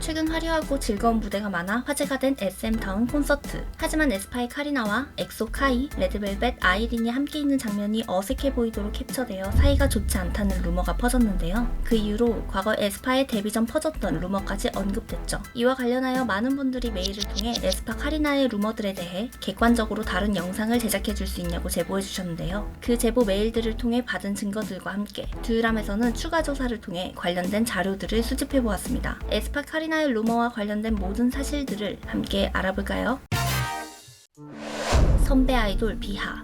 최근 화려하고 즐거운 무대가 많아 화제가 된 SM타운 콘서트. 하지만 에스파의 카리나와 엑소 카이, 레드벨벳 아이린이 함께 있는 장면이 어색해 보이도록 캡처되어 사이가 좋지 않다는 루머가 퍼졌는데요. 그 이후로 과거 에스파의 데뷔 전 퍼졌던 루머까지 언급됐죠. 이와 관련하여 많은 분들이 메일을 통해 에스파 카리나의 루머들에 대해 객관적으로 다룬 영상을 제작해줄 수 있냐고 제보해주셨는데요. 그 제보 메일들을 통해 받은 증거들과 함께 듀유람에서는 추가 조사를 통해 관련된 자료들을 수집해보았습니다. 에스파 카리나의 루머와 관련된 모든 사실들을 함께 알아볼까요? 선배 아이돌 비하.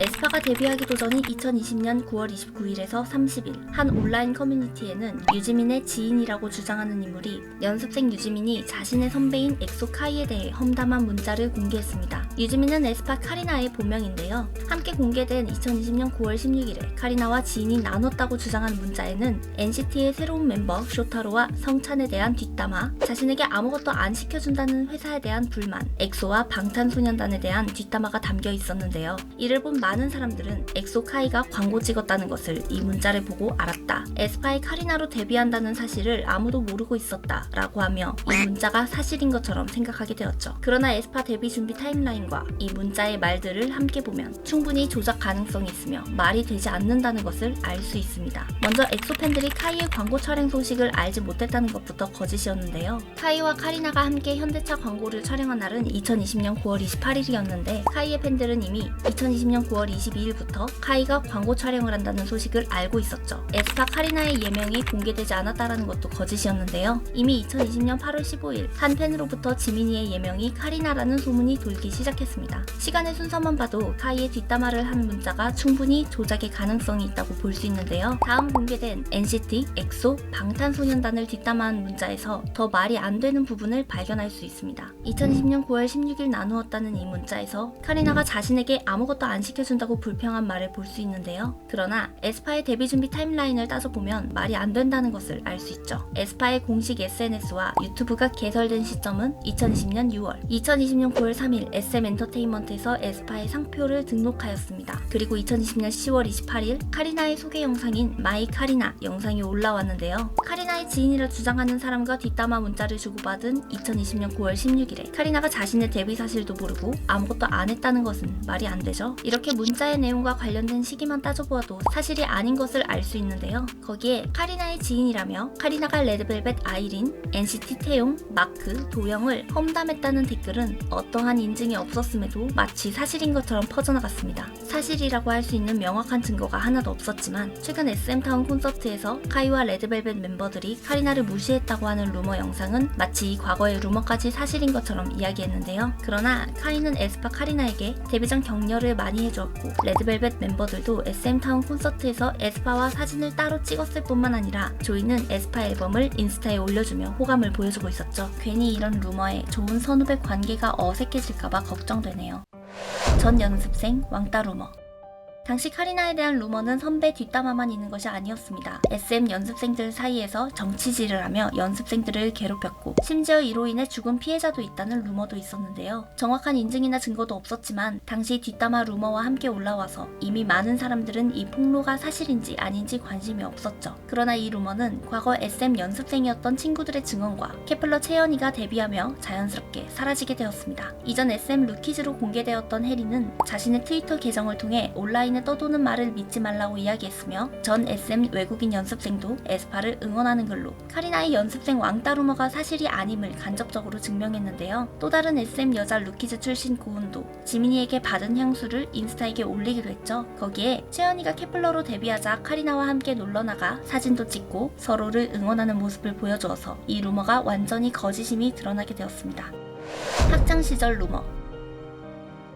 에스파가 데뷔하기도 전인 2020년 9월 29일에서 30일 한 온라인 커뮤니티에는 유지민의 지인이라고 주장하는 인물이 연습생 유지민이 자신의 선배인 엑소 카이에 대해 험담한 문자를 공개했습니다. 유지민은 에스파 카리나의 본명인데요. 함께 공개된 2020년 9월 16일에 카리나와 지인이 나눴다고 주장하는 문자에는 NCT의 새로운 멤버 쇼타로와 성찬에 대한 뒷담화, 자신에게 아무것도 안 시켜준다는 회사에 대한 불만, 엑소와 방탄소년단에 대한 뒷담화가 담겨 있었는데요. 이를 본 많은 사람들은 엑소 카이가 광고 찍었다는 것을 이 문자를 보고 알았다. 에스파의 카리나로 데뷔한다는 사실을 아무도 모르고 있었다 라고 하며 이 문자가 사실인 것처럼 생각하게 되었죠. 그러나 에스파 데뷔 준비 타임라인과 이 문자의 말들을 함께 보면 충분히 조작 가능성이 있으며 말이 되지 않는다는 것을 알 수 있습니다. 먼저 엑소 팬들이 카이의 광고 촬영 소식을 알지 못했다는 것부터 거짓이었는데요. 카이와 카리나가 함께 현대차 광고를 촬영한 날은 2020년 9월 28일이었는데 카이의 팬들은 이미 2020년 9월 22일부터 카이가 광고 촬영을 한다는 소식을 알고 있었죠. 에스파 카리나의 예명이 공개되지 않았다는 것도 거짓이었는데요. 이미 2020년 8월 15일 한 팬으로부터 지민이의 예명이 카리나라는 소문이 돌기 시작했습니다. 시간의 순서만 봐도 카이의 뒷담화를 한 문자가 충분히 조작의 가능성이 있다고 볼 수 있는데요. 다음 공개된 NCT, 엑소, 방탄소년단을 뒷담화한 문자에서 더 말이 안 되는 부분을 발견할 수 있습니다. 2020년 9월 16일 나누었다는 이 문자에서 카리나가 자신에게 아무것도 안 시켜준다고 불평한 말을 볼 수 있는데요. 그러나 에스파의 데뷔 준비 타임라인을 따져보면 말이 안 된다는 것을 알 수 있죠. 에스파의 공식 SNS와 유튜브가 개설된 시점은 2020년 6월, 2020년 9월 3일 SM엔터테인먼트에서 에스파의 상표를 등록하였습니다. 그리고 2020년 10월 28일 카리나의 소개 영상인 마이 카리나 영상이 올라왔는데요. 카리나의 지인이라 주장하는 사람과 뒷담화 문자를 주고받은 2020년 9월 16일에 카리나가 자신의 데뷔 사실도 모르고 아무것도 안 했다는 것은 말이 안 되죠. 이렇게 문자의 내용과 관련된 시기만 따져보아도 사실이 아닌 것을 알 수 있는데요. 거기에 카리나의 지인이라며 카리나가 레드벨벳 아이린, NCT 태용, 마크, 도영을 험담했다는 댓글은 어떠한 인증이 없었음에도 마치 사실인 것처럼 퍼져나갔습니다. 사실이라고 할 수 있는 명확한 증거가 하나도 없었지만 최근 SM타운 콘서트에서 카이와 레드벨벳 멤버들이 카리나를 무시했다고 하는 루머 영상은 마치 과거의 루머까지 사실인 것처럼 이야기했는데요. 그러나 카이는 에스파 카리나에게 데뷔 전 격려를 많이 해주었고 레드벨벳 멤버들도 SM타운 콘서트에서 에스파와 사진을 따로 찍었을 뿐만 아니라 조이는 에스파 앨범을 인스타에 올려주며 호감을 보여주고 있었죠. 괜히 이런 루머에 좋은 선후배 관계가 어색해질까봐 걱정되네요. 전 연습생 왕따 루머. 당시 카리나에 대한 루머는 선배 뒷담화만 있는 것이 아니었습니다. SM 연습생들 사이에서 정치질을 하며 연습생들을 괴롭혔고 심지어 이로 인해 죽은 피해자도 있다는 루머도 있었는데요. 정확한 인증이나 증거도 없었지만 당시 뒷담화 루머와 함께 올라와서 이미 많은 사람들은 이 폭로가 사실인지 아닌지 관심이 없었죠. 그러나 이 루머는 과거 SM 연습생이었던 친구들의 증언과 케플러 채연이가 데뷔하며 자연스럽게 사라지게 되었습니다. 이전 SM 루키즈로 공개되었던 해리는 자신의 트위터 계정을 통해 온라인 떠도는 말을 믿지 말라고 이야기했으며 전 SM 외국인 연습생도 에스파를 응원하는 글로 카리나의 연습생 왕따 루머가 사실이 아님을 간접적으로 증명했는데요. 또 다른 SM 여자 루키즈 출신 고은도 지민이에게 받은 향수를 인스타에게 올리기도 했죠. 거기에 채연이가 케플러로 데뷔하자 카리나와 함께 놀러나가 사진도 찍고 서로를 응원하는 모습을 보여주어서 이 루머가 완전히 거짓임이 드러나게 되었습니다. 학창시절 루머.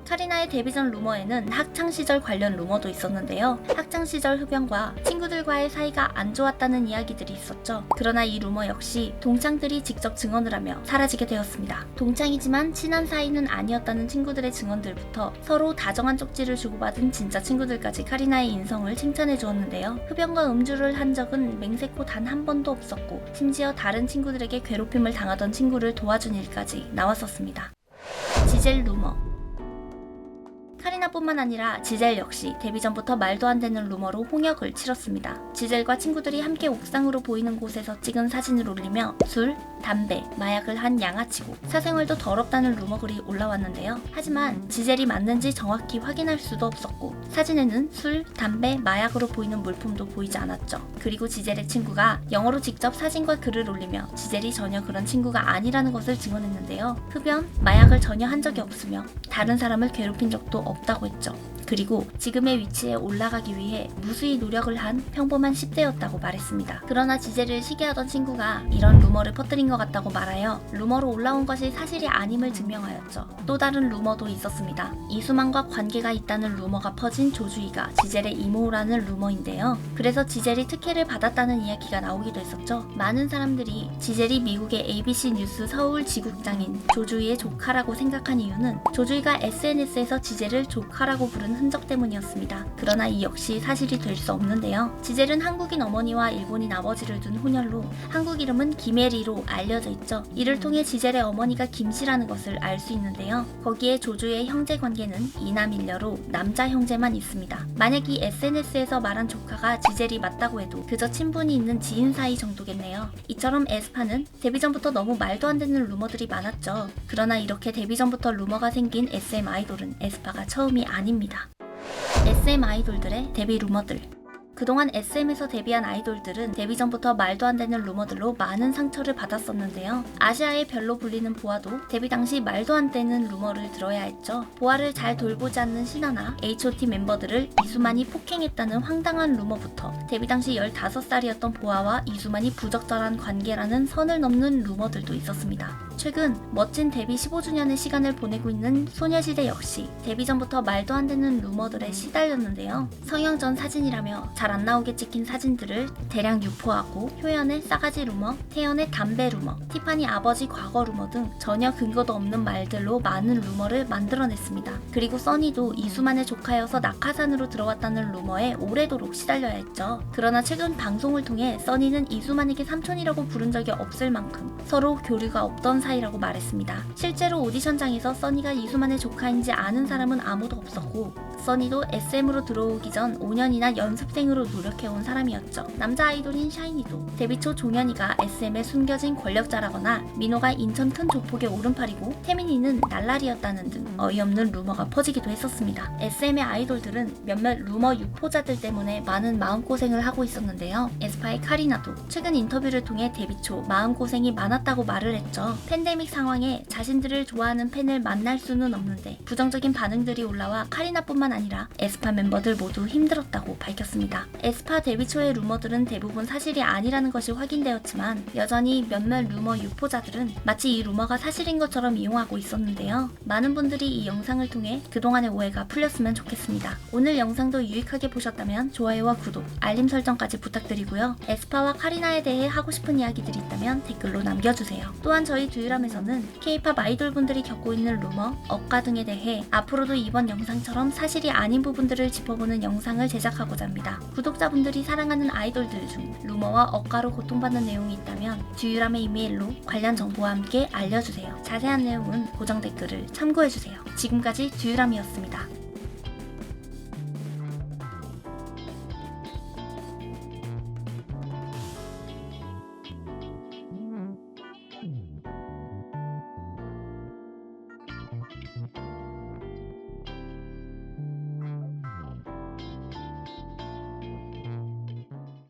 카리나의 데뷔 전 루머에는 학창시절 관련 루머도 있었는데요. 학창시절 흡연과 친구들과의 사이가 안 좋았다는 이야기들이 있었죠. 그러나 이 루머 역시 동창들이 직접 증언을 하며 사라지게 되었습니다. 동창이지만 친한 사이는 아니었다는 친구들의 증언들부터 서로 다정한 쪽지를 주고받은 진짜 친구들까지 카리나의 인성을 칭찬해 주었는데요. 흡연과 음주를 한 적은 맹세코 단 한 번도 없었고 심지어 다른 친구들에게 괴롭힘을 당하던 친구를 도와준 일까지 나왔었습니다. 지젤 루머. 카리나뿐만 아니라 지젤 역시 데뷔 전부터 말도 안 되는 루머로 홍역을 치렀습니다. 지젤과 친구들이 함께 옥상으로 보이는 곳에서 찍은 사진을 올리며 술, 담배, 마약을 한 양아치고 사생활도 더럽다는 루머글이 올라왔는데요. 하지만 지젤이 맞는지 정확히 확인할 수도 없었고 사진에는 술, 담배, 마약으로 보이는 물품도 보이지 않았죠. 그리고 지젤의 친구가 영어로 직접 사진과 글을 올리며 지젤이 전혀 그런 친구가 아니라는 것을 증언했는데요. 흡연, 마약을 전혀 한 적이 없으며 다른 사람을 괴롭힌 적도 없다고 했죠. 그리고 지금의 위치에 올라가기 위해 무수히 노력을 한 평범한 10대였다고 말했습니다. 그러나 지젤을 시기하던 친구가 이런 루머를 퍼뜨린 것 같다고 말하여 루머로 올라온 것이 사실이 아님을 증명하였죠. 또 다른 루머도 있었습니다. 이수만과 관계가 있다는 루머가 퍼진 조주희가 지젤의 이모라는 루머인데요. 그래서 지젤이 특혜를 받았다는 이야기가 나오기도 했었죠. 많은 사람들이 지젤이 미국의 ABC 뉴스 서울 지국장인 조주희의 조카라고 생각한 이유는 조주희가 SNS에서 지젤을 조카라고 부른 흔적 때문이었습니다. 그러나 이 역시 사실이 될 수 없는데요. 지젤은 한국인 어머니와 일본인 아버지를 둔 호녀로 한국 이름은 김혜리로 알려져 있죠. 이를 통해 지젤의 어머니가 김씨라는 것을 알 수 있는데요. 거기에 조주의 형제 관계는 이남일녀로 남자 형제만 있습니다. 만약 이 SNS에서 말한 조카가 지젤이 맞다고 해도 그저 친분이 있는 지인 사이 정도겠네요. 이처럼 에스파는 데뷔 전부터 너무 말도 안 되는 루머들이 많았죠. 그러나 이렇게 데뷔 전부터 루머가 생긴 SM 아이돌은 에스파가 처음이 아닙니다. SM 아이돌들의 데뷔 루머들. 그동안 SM에서 데뷔한 아이돌들은 데뷔 전부터 말도 안 되는 루머들로 많은 상처를 받았었는데요. 아시아의 별로 불리는 보아도 데뷔 당시 말도 안 되는 루머를 들어야 했죠. 보아를 잘 돌보지 않는 신화나 H.O.T 멤버들을 이수만이 폭행했다는 황당한 루머부터 데뷔 당시 15살이었던 보아와 이수만이 부적절한 관계라는 선을 넘는 루머들도 있었습니다. 최근 멋진 데뷔 15주년의 시간을 보내고 있는 소녀시대 역시 데뷔 전부터 말도 안 되는 루머들에 시달렸는데요. 성형 전 사진이라며 잘 안 나오게 찍힌 사진들을 대량 유포하고 효연의 싸가지 루머, 태연의 담배 루머, 티파니 아버지 과거 루머 등 전혀 근거도 없는 말들로 많은 루머를 만들어냈습니다. 그리고 써니도 이수만의 조카여서 낙하산으로 들어왔다는 루머에 오래도록 시달려야 했죠. 그러나 최근 방송을 통해 써니는 이수만에게 삼촌이라고 부른 적이 없을 만큼 서로 교류가 없던 사이라고 말했습니다. 실제로 오디션장에서 써니가 이수만의 조카인지 아는 사람은 아무도 없었고 써니도 SM으로 들어오기 전 5년이나 연습생으로 노력해온 사람이었죠. 남자 아이돌인 샤이니도 데뷔 초 종현이가 SM에 숨겨진 권력자라거나 민호가 인천 큰 조폭의 오른팔이고 태민이는 날라리였다는 등 어이없는 루머가 퍼지기도 했었습니다. SM의 아이돌들은 몇몇 루머 유포자들 때문에 많은 마음고생을 하고 있었는데요. 에스파의 카리나도 최근 인터뷰를 통해 데뷔 초 마음고생이 많았다고 말을 했죠. 팬데믹 상황에 자신들을 좋아하는 팬을 만날 수는 없는데 부정적인 반응들이 올라와 카리나뿐만 아니라 에스파 멤버들 모두 힘들었다고 밝혔습니다. 에스파 데뷔 초의 루머들은 대부분 사실이 아니라는 것이 확인되었지만 여전히 몇몇 루머 유포자들은 마치 이 루머가 사실인 것처럼 이용하고 있었는데요. 많은 분들이 이 영상을 통해 그동안의 오해가 풀렸으면 좋겠습니다. 오늘 영상도 유익하게 보셨다면 좋아요와 구독, 알림 설정까지 부탁드리고요. 에스파와 카리나에 대해 하고 싶은 이야기들이 있다면 댓글로 남겨주세요. 또한 저희 듀유람에서는 K-POP 아이돌분들이 겪고 있는 루머, 억가 등에 대해 앞으로도 이번 영상처럼 사실이 아닌 부분들을 짚어보는 영상을 제작하고자 합니다. 구독자분들이 사랑하는 아이돌들 중 루머와 억가로 고통받는 내용이 있다면 듀유람의 이메일로 관련 정보와 함께 알려주세요. 자세한 내용은 고정 댓글을 참고해주세요. 지금까지 듀유람이었습니다.